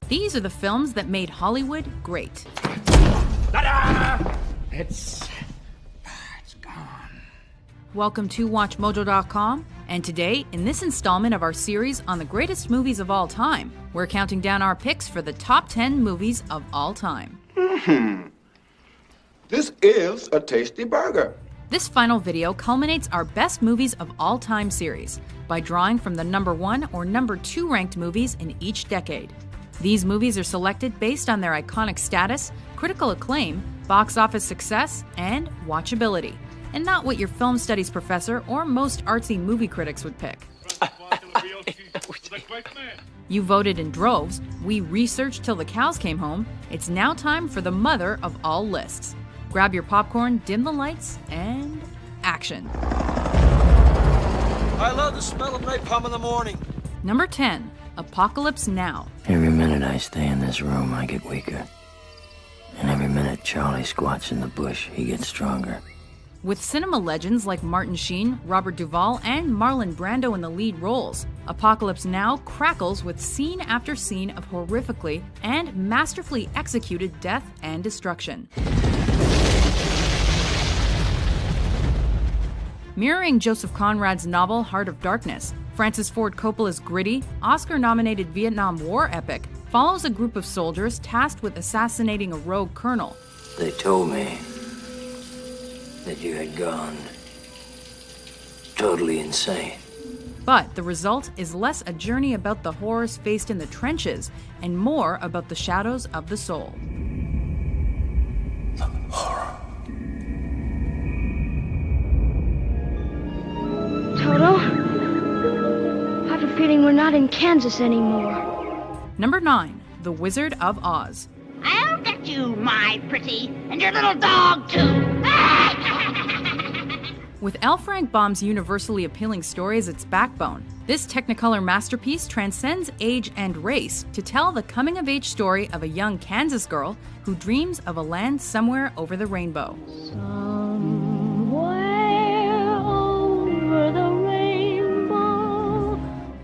These are the films that made Hollywood great. Ta-da! It's gone. Welcome to WatchMojo.com, and today, in this installment of our series on the greatest movies of all time, we're counting down our picks for the top 10 movies of all time. This is a tasty burger. This final video culminates our best movies of all time series by drawing from the number 1 or number 2 ranked movies in each decade. These movies are selected based on their iconic status, critical acclaim, box office success, and watchability, and not what your film studies professor or most artsy movie critics would pick. You voted in droves, we researched till the cows came home. It's now time for the mother of all lists. Grab your popcorn, dim the lights, and action. I love the smell of napalm in the morning. Number 10, Apocalypse Now. Every minute I stay in this room, I get weaker. And every minute Charlie squats in the bush, he gets stronger. With cinema legends like Martin Sheen, Robert Duvall, and Marlon Brando in the lead roles, Apocalypse Now crackles with scene after scene of horrifically and masterfully executed death and destruction. Mirroring Joseph Conrad's novel Heart of Darkness, Francis Ford Coppola's gritty, Oscar-nominated Vietnam War epic follows a group of soldiers tasked with assassinating a rogue colonel. They told me that you had gone totally insane. But the result is less a journey about the horrors faced in the trenches and more about the shadows of the soul. The horror. Toto, I have a feeling we're not in Kansas anymore. Number 9, The Wizard of Oz. I'll get you, my pretty, and your little dog, too. With L. Frank Baum's universally appealing story as its backbone, this Technicolor masterpiece transcends age and race to tell the coming-of-age story of a young Kansas girl who dreams of a land somewhere over the rainbow. Somewhere over the rainbow.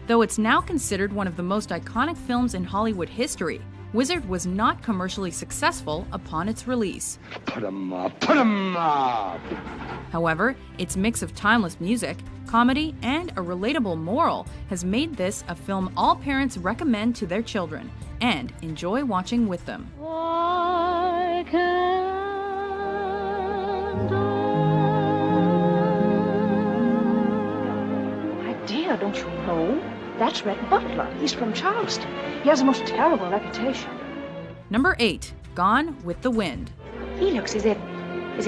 Though it's now considered one of the most iconic films in Hollywood history, Wizard was not commercially successful upon its release. Put 'em up, put 'em up. However, its mix of timeless music, comedy, and a relatable moral has made this a film all parents recommend to their children and enjoy watching with them. Why can't My dear, don't you know? That's Red Butler. He's from Charleston. He has a most terrible reputation. Number 8, Gone with the Wind. He looks as if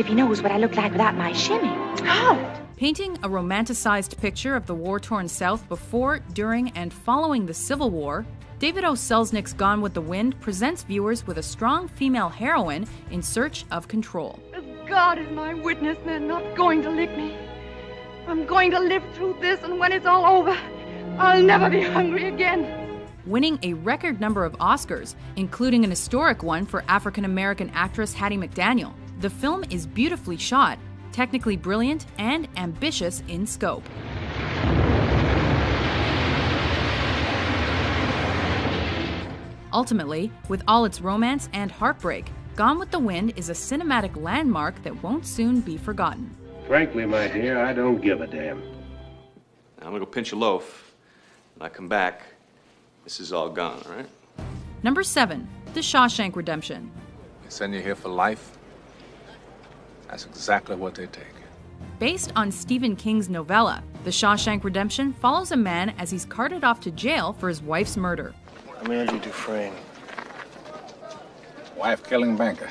he knows what I look like without my shimmy. How? Painting a romanticized picture of the war-torn South before, during, and following the Civil War, David O. Selznick's Gone with the Wind presents viewers with a strong female heroine in search of control. As God is my witness, they're not going to lick me. I'm going to live through this, and when it's all over, I'll never be hungry again. Winning a record number of Oscars, including an historic one for African-American actress Hattie McDaniel, the film is beautifully shot, technically brilliant, and ambitious in scope. Ultimately, with all its romance and heartbreak, Gone with the Wind is a cinematic landmark that won't soon be forgotten. Frankly, my dear, I don't give a damn. I'm gonna go pinch a loaf. When I come back, this is all gone, all right? Number 7, The Shawshank Redemption. They send you here for life? That's exactly what they take. Based on Stephen King's novella, The Shawshank Redemption follows a man as he's carted off to jail for his wife's murder. I'm Andrew Dufresne. Wife-killing banker.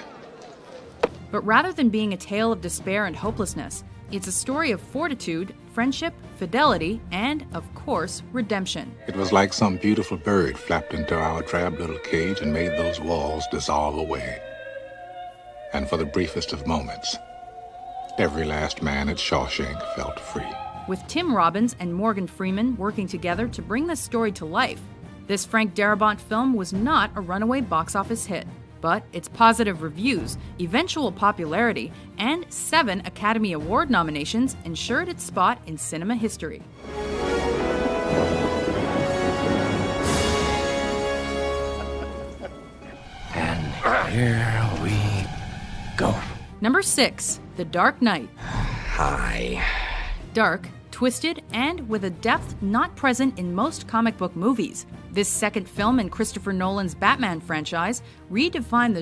But rather than being a tale of despair and hopelessness, it's a story of fortitude, friendship, fidelity, and, of course, redemption. It was like some beautiful bird flapped into our drab little cage and made those walls dissolve away. And for the briefest of moments, every last man at Shawshank felt free. With Tim Robbins and Morgan Freeman working together to bring this story to life, this Frank Darabont film was not a runaway box office hit. But its positive reviews, eventual popularity, and 7 Academy Award nominations ensured its spot in cinema history. And here we go. Number 6, The Dark Knight. Hi. Dark, twisted, and with a depth not present in most comic book movies. This second film in Christopher Nolan's Batman franchise redefined the